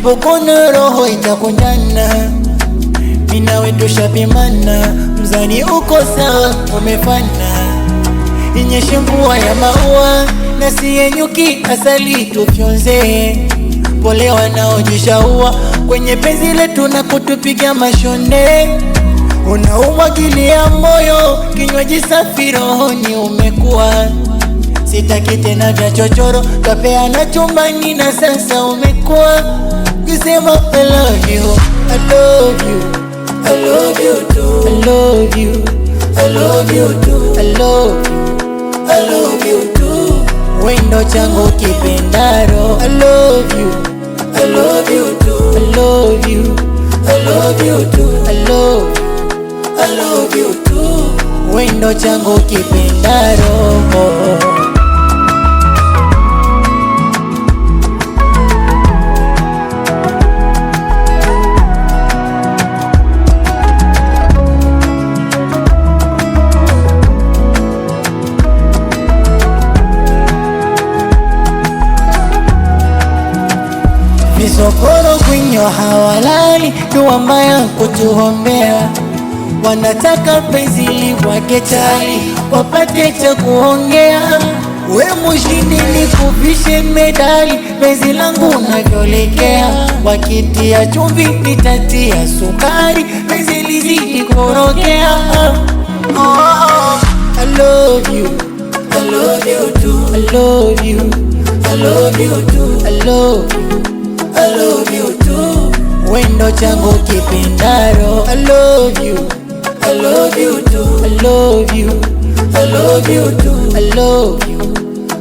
Usipokona roho itakunjana, mina wetu shapimana, mzani uko sawa umefana. Inyeshe mvua ya maua na siye nyuki asali tufyonze. Pole wanaojishaua kwenye penzi letu na kutupiga mashone. Unaumwagilia moyo kinywaji safi rohoni umekuwa. Sitaki tena vya chochoro kapeana chumbani na sasa umekuwa. Kisema I love you, I love you, I love you too, I love you, I love you too, I love you, I love you too. Wendo changu kipendaro, I love you, I love you too, I love you, I love you too, I love you, I love you too. Wendo changu kipendaro. Visokoro kwinyo hawalali, dua mbaya kutuombea. Wanataka penzi liwake chali, wapate cha kuongea. We mushindi nikuvishe medali, penzi langu unavyolekea. Wakitia chumvi nitatia sukari, penzi lizidi kurogea. I love you, I love you too, I love you, I love you too, I love you, I love you too. Wendo changu kipendaro, I love you, I love you too, I love you, I love you too, I love you,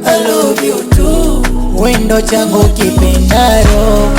I love you too. Wendo changu kipendaro.